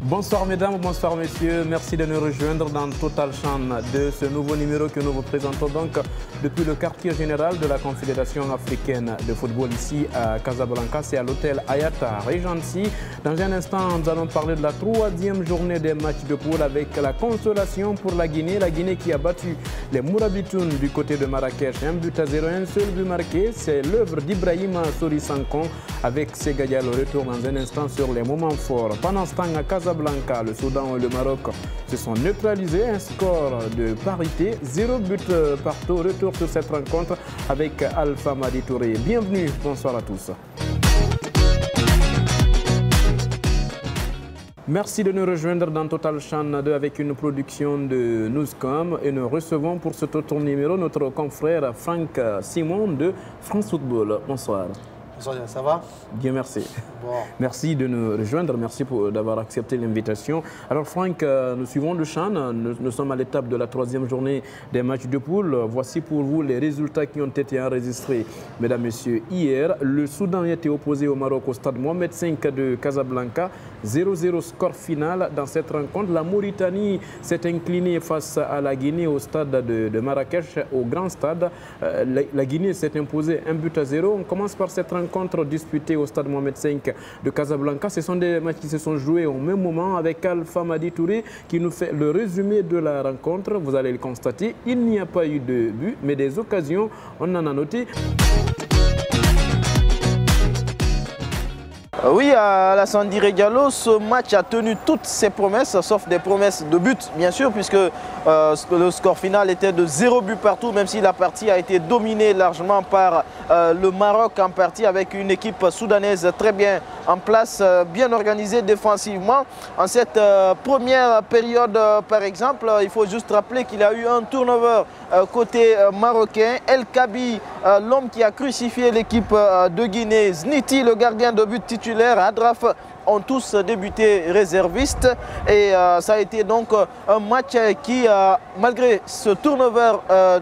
Bonsoir mesdames, bonsoir messieurs, merci de nous rejoindre dans Total Chan de ce nouveau numéro que nous vous présentons donc depuis le quartier général de la Confédération africaine de football ici à Casablanca, c'est à l'hôtel Ayata Regency. Dans un instant, nous allons parler de la troisième journée des matchs de poule avec la consolation pour la Guinée qui a battu les Mourabitoun du côté de Marrakech, 1-0, un seul but marqué, c'est l'œuvre d'Ibrahima Sori-Sankon avec Segadia, le retour dans un instant sur les moments forts. Pendant ce temps à Casablanca, le Soudan et le Maroc se sont neutralisés, un score de parité, 0 but partout. Retour sur cette rencontre avec Alpha Madi Touré. Bienvenue, bonsoir à tous. Merci de nous rejoindre dans Total Chan 2 avec une production de Newscom et nous recevons pour ce tour numéro notre confrère Franck Simon de France Football. Bonsoir. Bonsoir, ça va? Bien, merci. Bon. Merci de nous rejoindre, merci d'avoir accepté l'invitation. Alors Franck, nous suivons le Chan, nous sommes à l'étape de la troisième journée des matchs de poule. Voici pour vous les résultats qui ont été enregistrés. Mesdames, Messieurs, hier, le Soudan était opposé au Maroc au stade Mohamed V de Casablanca. 0-0 score final dans cette rencontre. La Mauritanie s'est inclinée face à la Guinée au stade de Marrakech, au grand stade. La Guinée s'est imposée 1-0. On commence par cette rencontre disputée au stade Mohamed V de Casablanca. Ce sont des matchs qui se sont joués au même moment avec Alpha Madi Touré qui nous fait le résumé de la rencontre. Vous allez le constater, il n'y a pas eu de but, mais des occasions, on en a noté. Oui, à la Sandire Diallo, ce match a tenu toutes ses promesses, sauf des promesses de but, bien sûr, puisque le score final était de 0 but partout, même si la partie a été dominée largement par le Maroc, en partie avec une équipe soudanaise très bien en place, bien organisée défensivement. En cette première période, par exemple, il faut juste rappeler qu'il y a eu un turnover côté marocain. El Kabi, l'homme qui a crucifié l'équipe de Guinée, Zniti, le gardien de but titulaire, Adraf, ont tous débuté réservistes et ça a été donc un match qui, malgré ce turnover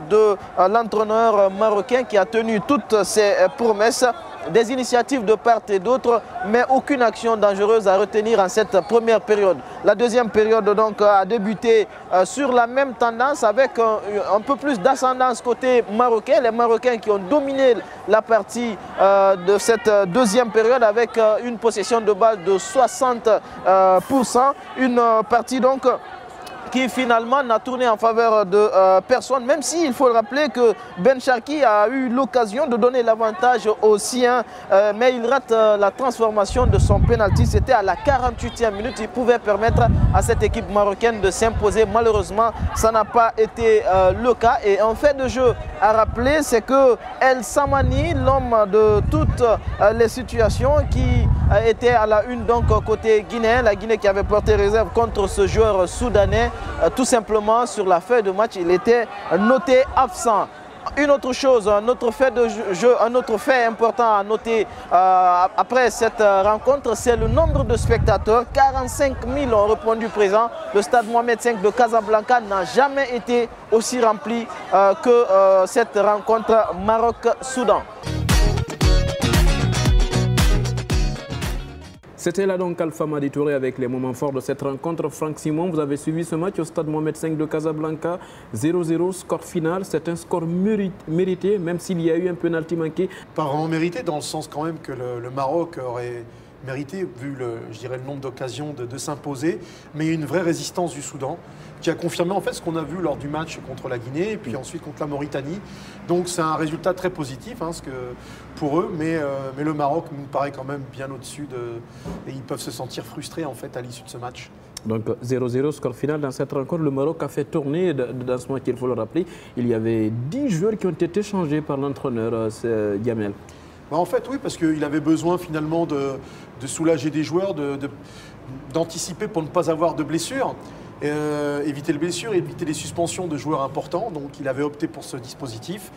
de l'entraîneur marocain qui a tenu toutes ses promesses, des initiatives de part et d'autre, mais aucune action dangereuse à retenir en cette première période. La deuxième période donc a débuté sur la même tendance avec un peu plus d'ascendance côté marocain. Les Marocains qui ont dominé la partie de cette deuxième période avec une possession de balle de 60%. Une partie donc qui finalement n'a tourné en faveur de personne, même s'il faut rappeler que Ben Sharki a eu l'occasion de donner l'avantage aux siens, mais il rate la transformation de son penalty. C'était à la 48e minute, il pouvait permettre à cette équipe marocaine de s'imposer. Malheureusement, ça n'a pas été le cas. Et un fait de jeu à rappeler, c'est que El Samani, l'homme de toutes les situations, qui était à la une donc côté guinéen, la Guinée qui avait porté réserve contre ce joueur soudanais, tout simplement sur la feuille de match, il était noté absent. Une autre chose, un autre fait de jeu, un autre fait important à noter après cette rencontre, c'est le nombre de spectateurs. 45 000 ont répondu présent. Le stade Mohamed V de Casablanca n'a jamais été aussi rempli que cette rencontre Maroc-Soudan. C'était là donc Alpha Madi Touré avec les moments forts de cette rencontre. Franck Simon, vous avez suivi ce match au stade Mohamed V de Casablanca. 0-0, score final. C'est un score mérité, même s'il y a eu un penalty manqué. Pas vraiment mérité, dans le sens quand même que le Maroc aurait mérité, vu je dirais, le nombre d'occasions de s'imposer, mais une vraie résistance du Soudan, qui a confirmé en fait ce qu'on a vu lors du match contre la Guinée et puis ensuite contre la Mauritanie. Donc c'est un résultat très positif pour eux, mais le Maroc nous paraît quand même bien au-dessus et ils peuvent se sentir frustrés en fait à l'issue de ce match. Donc 0-0, score final dans cette rencontre. Le Maroc a fait tourner dans ce match, il faut le rappeler. Il y avait 10 joueurs qui ont été changés par l'entraîneur Gamel. En fait, oui, parce qu'il avait besoin finalement de soulager des joueurs, d'anticiper pour ne pas avoir de blessures. éviter les blessures, éviter les suspensions de joueurs importants. Donc il avait opté pour ce dispositif.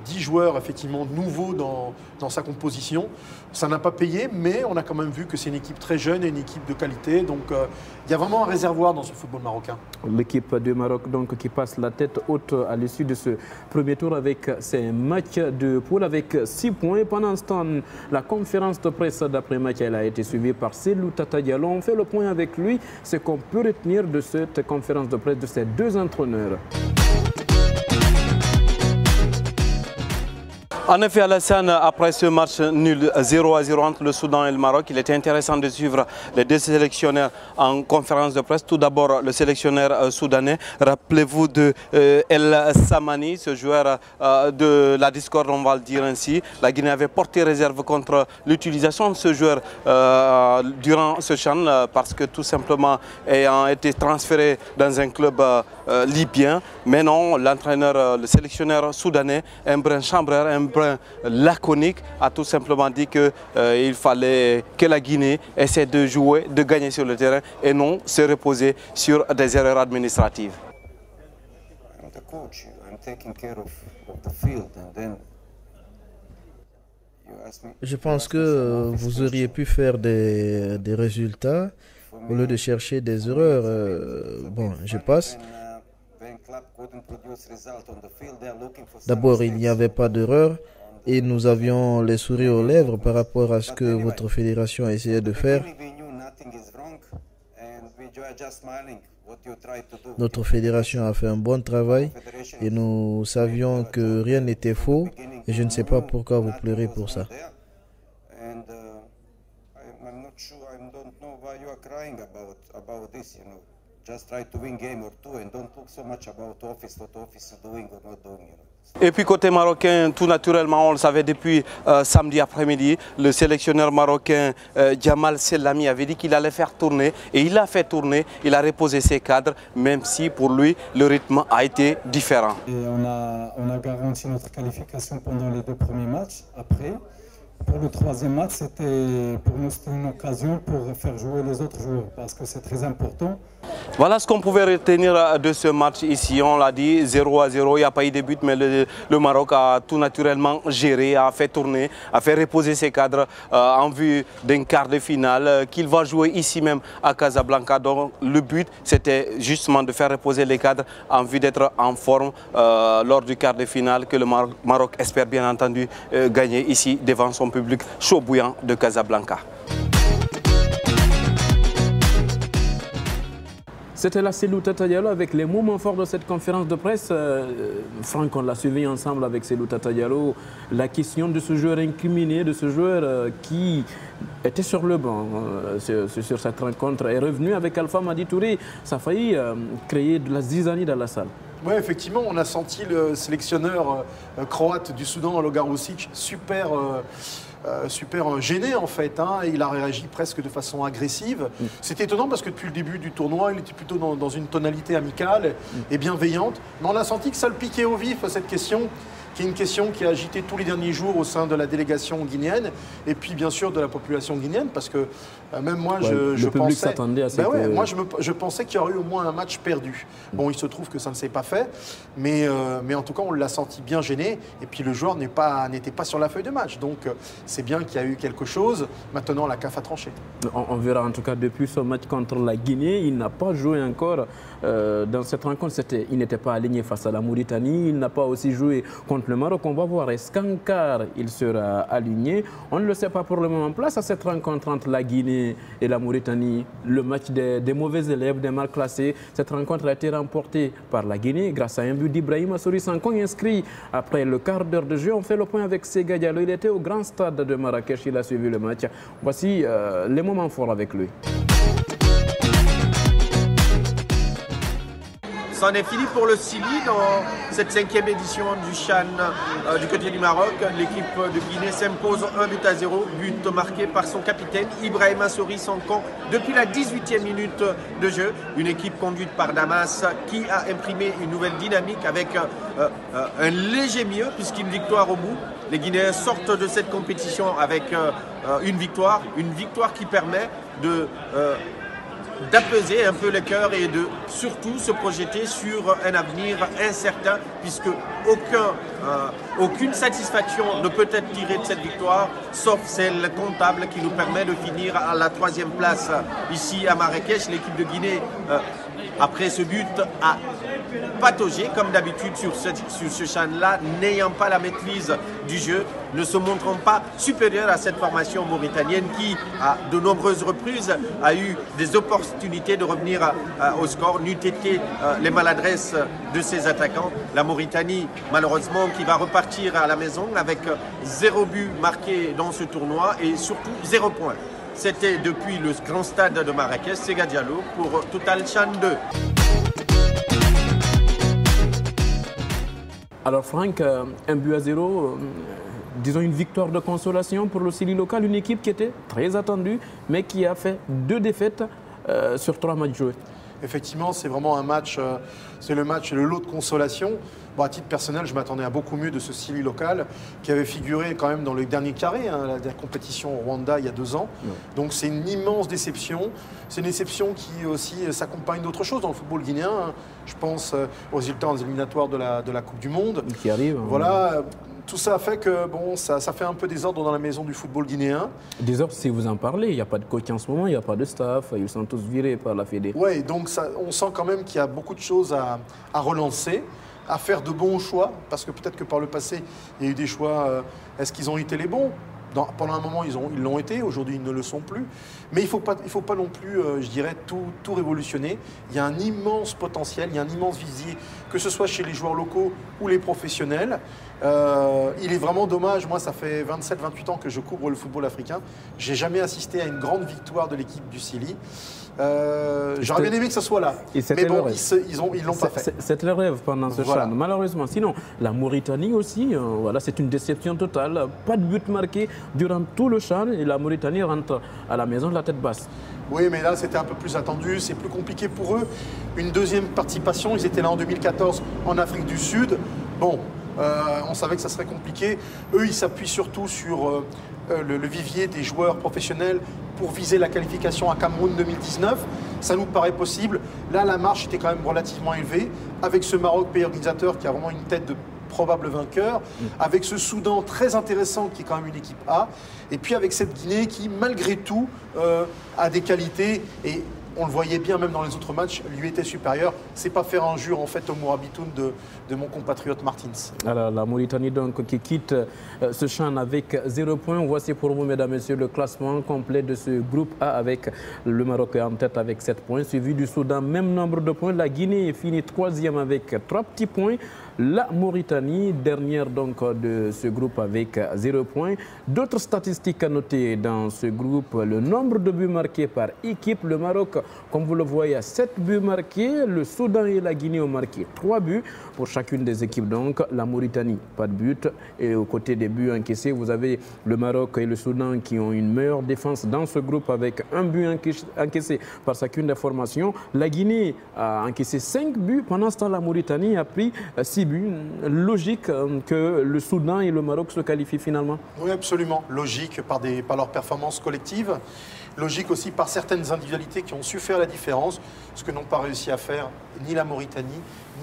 10 joueurs effectivement nouveaux dans sa composition. Ça n'a pas payé, mais on a quand même vu que c'est une équipe très jeune et une équipe de qualité. Donc il y a vraiment un réservoir dans ce football marocain. L'équipe du Maroc donc, qui passe la tête haute à l'issue de ce premier tour avec ses matchs de poule avec 6 points. Pendant ce temps, la conférence de presse d'après-match a été suivie par Cellou Tata Diallo. On fait le point avec lui. Ce qu'on peut retenir de cette conférence de presse de ces deux entraîneurs. En effet, Alassane, après ce match nul 0-0 entre le Soudan et le Maroc, il était intéressant de suivre les deux sélectionneurs en conférence de presse. Tout d'abord, le sélectionneur soudanais. Rappelez-vous de El Samani, ce joueur de la discorde, on va le dire ainsi. La Guinée avait porté réserve contre l'utilisation de ce joueur durant ce CHAN parce que tout simplement ayant été transféré dans un club libyen. Mais non, l'entraîneur, le sélectionneur soudanais, Embrun Chambrer, un brin laconique, a tout simplement dit qu'il fallait que la Guinée essaie de jouer, de gagner sur le terrain et non se reposer sur des erreurs administratives. Je pense que vous auriez pu faire des résultats au lieu de chercher des erreurs. Bon, je passe. D'abord, il n'y avait pas d'erreur et nous avions les sourires aux lèvres par rapport à ce que votre fédération a essayé de faire. Notre fédération a fait un bon travail et nous savions que rien n'était faux et je ne sais pas pourquoi vous pleurez pour ça. Et puis côté marocain, tout naturellement, on le savait depuis samedi après-midi, le sélectionneur marocain Djamal Sellami avait dit qu'il allait faire tourner et il a fait tourner, il a reposé ses cadres, même si pour lui le rythme a été différent. Et on a garanti notre qualification pendant les 2 premiers matchs. Après, pour le 3e match, pour nous c'était une occasion pour faire jouer les autres joueurs parce que c'est très important. Voilà ce qu'on pouvait retenir de ce match ici. On l'a dit, 0-0, il n'y a pas eu de but, mais le Maroc a tout naturellement géré, a fait tourner, a fait reposer ses cadres en vue d'un quart de finale qu'il va jouer ici même à Casablanca. Donc le but, c'était justement de faire reposer les cadres en vue d'être en forme lors du quart de finale que le Maroc espère bien entendu gagner ici devant son public chaud bouillant de Casablanca. C'était la Cellou Tata Diallo avec les moments forts de cette conférence de presse. Franck, on l'a suivi ensemble avec Cellou Tata Diallo. La question de ce joueur incriminé, de ce joueur qui était sur le banc sur cette rencontre, est revenu avec Alpha Madi Touré. Ça a failli créer de la zizanie dans la salle. Oui, effectivement, on a senti le sélectionneur croate du Soudan, Alogar Usic, super gêné en fait. Il a réagi presque de façon agressive. C'était étonnant parce que depuis le début du tournoi, il était plutôt dans une tonalité amicale et bienveillante. Mais on a senti que ça le piquait au vif, cette question, qui est une question qui a agité tous les derniers jours au sein de la délégation guinéenne et puis bien sûr de la population guinéenne parce que même moi je pensais s'attendait à moi je pensais qu'il y aurait eu au moins un match perdu. Bon, il se trouve que ça ne s'est pas fait, mais en tout cas on l'a senti bien gêné et puis le joueur n'était pas sur la feuille de match, donc c'est bien qu'il y a eu quelque chose. Maintenant la CAF a tranché. On verra en tout cas depuis ce match contre la Guinée, il n'a pas joué encore dans cette rencontre. Il n'était pas aligné face à la Mauritanie, il n'a pas aussi joué contre le Maroc. On va voir, est-ce qu'en quart il sera aligné? On ne le sait pas pour le moment. Place à cette rencontre entre la Guinée et la Mauritanie, le match des mauvais élèves, des mal classés. Cette rencontre a été remportée par la Guinée grâce à un but d'Ibrahim Assouri Sankong inscrit après le quart d'heure de jeu. On fait le point avec Sega Diallo. Il était au grand stade de Marrakech, il a suivi le match. Voici les moments forts avec lui. C'en est fini pour le Sili dans cette 5e édition du CHAN du côté du Maroc. L'équipe de Guinée s'impose 1-0, but marqué par son capitaine Ibrahim Assouri Sankong depuis la 18e minute de jeu. Une équipe conduite par Damas qui a imprimé une nouvelle dynamique avec un léger mieux puisqu'une victoire au bout. Les Guinéens sortent de cette compétition avec une victoire qui permet d'apaiser un peu le cœur et de surtout se projeter sur un avenir incertain, puisque aucune satisfaction ne peut être tirée de cette victoire, sauf celle comptable qui nous permet de finir à la 3e place ici à Marrakech. L'équipe de Guinée, après ce but, a patauger comme d'habitude sur ce CHAN-là, n'ayant pas la maîtrise du jeu, ne se montrant pas supérieur à cette formation mauritanienne qui, à de nombreuses reprises, a eu des opportunités de revenir au score, n'eût été les maladresses de ses attaquants. La Mauritanie, malheureusement, qui va repartir à la maison avec 0 but marqué dans ce tournoi et surtout 0 point. C'était depuis le grand stade de Marrakech, Sega Diallo pour Total CHAN 2. Alors Franck, 1-0, disons une victoire de consolation pour le Sili local, une équipe qui était très attendue, mais qui a fait 2 défaites sur 3 matchs joués. Effectivement, c'est vraiment un match, c'est le lot de consolation. Bon, à titre personnel, je m'attendais à beaucoup mieux de ce Sili local qui avait figuré quand même dans le dernier carré, la compétition au Rwanda il y a 2 ans. Ouais. Donc c'est une immense déception. C'est une déception qui aussi s'accompagne d'autres choses dans le football guinéen. Je pense aux résultats éliminatoires de la Coupe du Monde. Qui arrive. Voilà. Tout ça fait que bon, ça fait un peu désordre dans la maison du football guinéen. Désordre, si vous en parlez, il n'y a pas de coach en ce moment, il n'y a pas de staff, ils sont tous virés par la Fédé. Oui, donc on sent quand même qu'il y a beaucoup de choses à relancer, à faire de bons choix, parce que peut-être que par le passé, il y a eu des choix, est-ce qu'ils ont été les bons ? Pendant un moment, ils l'ont été, aujourd'hui, ils ne le sont plus. Mais il ne faut pas non plus, je dirais, tout révolutionner. Il y a un immense potentiel, il y a un immense visier, que ce soit chez les joueurs locaux ou les professionnels. Il est vraiment dommage, moi ça fait 27-28 ans que je couvre le football africain. Je n'ai jamais assisté à une grande victoire de l'équipe du Sili. J'aurais bien aimé que ça soit là, mais bon, ils l'ont pas fait. C'est le rêve pendant ce CHAN, malheureusement. Sinon, la Mauritanie aussi, voilà, c'est une déception totale. Pas de but marqué durant tout le CHAN et la Mauritanie rentre à la maison de la tête basse. Oui, mais là, c'était un peu plus attendu. C'est plus compliqué pour eux. Une deuxième participation, ils étaient là en 2014 en Afrique du Sud. Bon, on savait que ça serait compliqué. Eux, ils s'appuient surtout sur le vivier des joueurs professionnels pour viser la qualification à Cameroun 2019. Ça nous paraît possible. Là, la marche était quand même relativement élevée. Avec ce Maroc, pays organisateur, qui a vraiment une tête de probable vainqueur, avec ce Soudan très intéressant qui est quand même une équipe A, et puis avec cette Guinée qui, malgré tout, a des qualités, et on le voyait bien même dans les autres matchs, lui était supérieur. C'est pas faire injure en fait au Mourabitoun de mon compatriote Martins. Alors, la Mauritanie donc qui quitte ce CHAN avec 0 points. Voici pour vous, mesdames et messieurs, le classement complet de ce groupe A avec le Maroc en tête avec 7 points, suivi du Soudan, même nombre de points. La Guinée finit 3e avec 3 petits points. La Mauritanie, dernière donc de ce groupe avec 0 points. D'autres statistiques à noter dans ce groupe, le nombre de buts marqués par équipe. Le Maroc, comme vous le voyez, a 7 buts marqués. Le Soudan et la Guinée ont marqué 3 buts pour chacune des équipes. Donc la Mauritanie, pas de but. Et aux côtés des buts encaissés, vous avez le Maroc et le Soudan qui ont une meilleure défense dans ce groupe avec 1 but encaissé par chacune des formations. La Guinée a encaissé 5 buts. Pendant ce temps, la Mauritanie a pris 6 buts. Logique que le Soudan et le Maroc se qualifient finalement? Oui, absolument. Logique par leur performance collective. Logique aussi par certaines individualités qui ont su faire la différence, ce que n'ont pas réussi à faire ni la Mauritanie,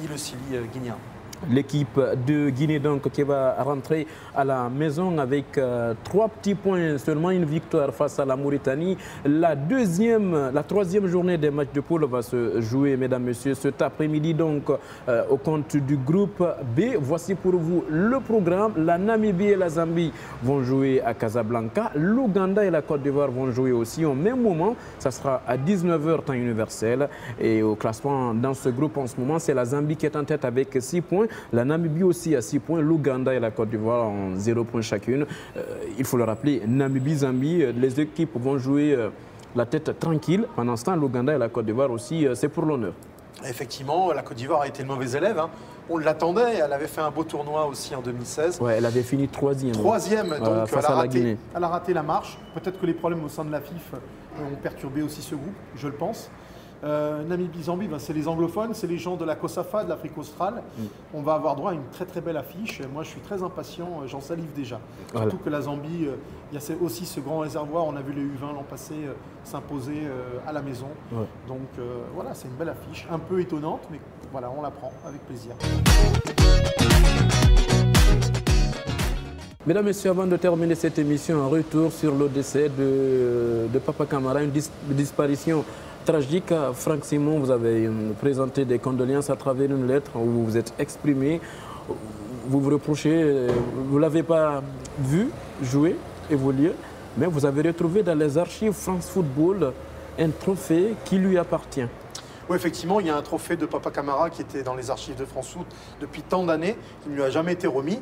ni le Sili guinéen. L'équipe de Guinée donc qui va rentrer à la maison avec 3 petits points, seulement une victoire face à la Mauritanie. La 3e journée des matchs de poule va se jouer, mesdames, messieurs, cet après-midi donc au compte du groupe B. Voici pour vous le programme. La Namibie et la Zambie vont jouer à Casablanca. L'Ouganda et la Côte d'Ivoire vont jouer aussi au même moment. Ça sera à 19h temps universel. Et au classement dans ce groupe en ce moment, c'est la Zambie qui est en tête avec 6 points. La Namibie aussi à 6 points, l'Ouganda et la Côte d'Ivoire ont 0 points chacune. Il faut le rappeler, Namibie-Zambie, les équipes vont jouer la tête tranquille. Pendant ce temps, l'Ouganda et la Côte d'Ivoire aussi, c'est pour l'honneur. Effectivement, la Côte d'Ivoire a été une mauvaise élève. Hein. On l'attendait, elle avait fait un beau tournoi aussi en 2016. Ouais, elle avait fini 3e. 3e, donc face à la Guinée. Elle a raté la marche. Peut-être que les problèmes au sein de la FIF ont perturbé aussi ce groupe, je le pense. Namibie-Zambie, c'est les anglophones, c'est les gens de la COSAFA, de l'Afrique australe. On va avoir droit à une très très belle affiche. Moi, je suis très impatient, j'en salive déjà. Surtout que la Zambie, il y a aussi ce grand réservoir. On a vu les U20 l'an passé s'imposer à la maison. Donc voilà, c'est une belle affiche, un peu étonnante, mais voilà, on la prend avec plaisir. Mesdames, Messieurs, avant de terminer cette émission, un retour sur le décès de Papa Camara, une disparition tragique. Franck Simon, vous avez présenté des condoléances à travers une lettre où vous vous êtes exprimé. Vous vous reprochez, vous ne l'avez pas vu jouer, évoluer, mais vous avez retrouvé dans les archives France Football un trophée qui lui appartient. Oui, effectivement, il y a un trophée de Papa Camara qui était dans les archives de France Foot depuis tant d'années, qui ne lui a jamais été remis.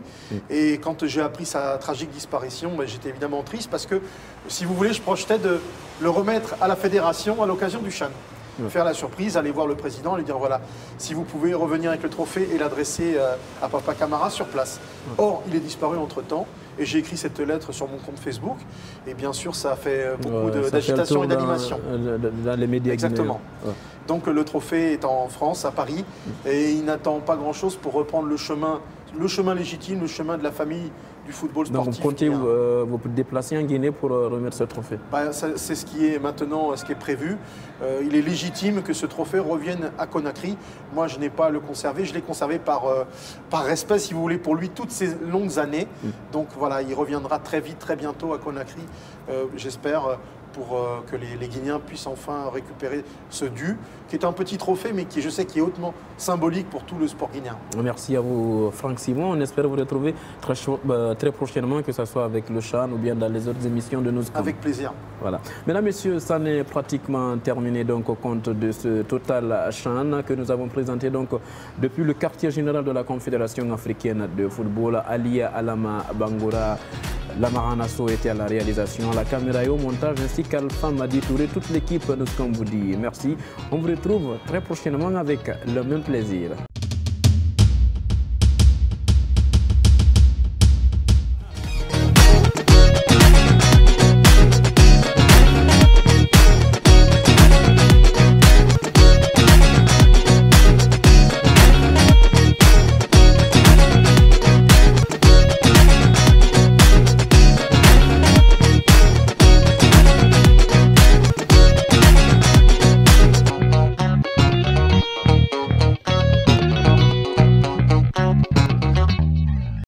Et quand j'ai appris sa tragique disparition, j'étais évidemment triste parce que, si vous voulez, je projetais de le remettre à la fédération à l'occasion du CHAN. Faire la surprise, aller voir le président et lui dire voilà, si vous pouvez revenir avec le trophée et l'adresser à Papa Camara sur place. Or, il est disparu entre-temps. Et j'ai écrit cette lettre sur mon compte Facebook. Et bien sûr, ça a fait beaucoup d'agitation et d'animation. Dans les médias. Exactement. Donc le trophée est en France, à Paris. Et il n'attend pas grand-chose pour reprendre le chemin légitime, le chemin de la famille du football sportif. Donc vous comptez vous déplacer en Guinée pour remettre ce trophée? C'est ce qui est maintenant, ce qui est prévu. Il est légitime que ce trophée revienne à Conakry. Moi, je n'ai pas à le conserver. Je l'ai conservé par respect, si vous voulez, pour lui, toutes ces longues années. Donc voilà, il reviendra très vite, très bientôt à Conakry, j'espère, pour que les Guinéens puissent enfin récupérer ce dû, qui est un petit trophée, mais qui, je sais, qui est hautement symbolique pour tout le sport guinéen. Merci à vous, Franck Simon. On espère vous retrouver très prochainement, que ce soit avec le CHAN ou bien dans les autres émissions de nos scores. Avec plaisir. Voilà. Mesdames, Messieurs, ça n'est pratiquement terminé donc au compte de ce total CHAN que nous avons présenté donc depuis le quartier général de la Confédération africaine de football. Ali Alama Bangoura, Lamaranasso était à la réalisation, à la caméra et au montage, ainsi qu'Alpha Madi Touré. Toute l'équipe nous vous dit merci. On vous retrouve très prochainement avec le même plaisir.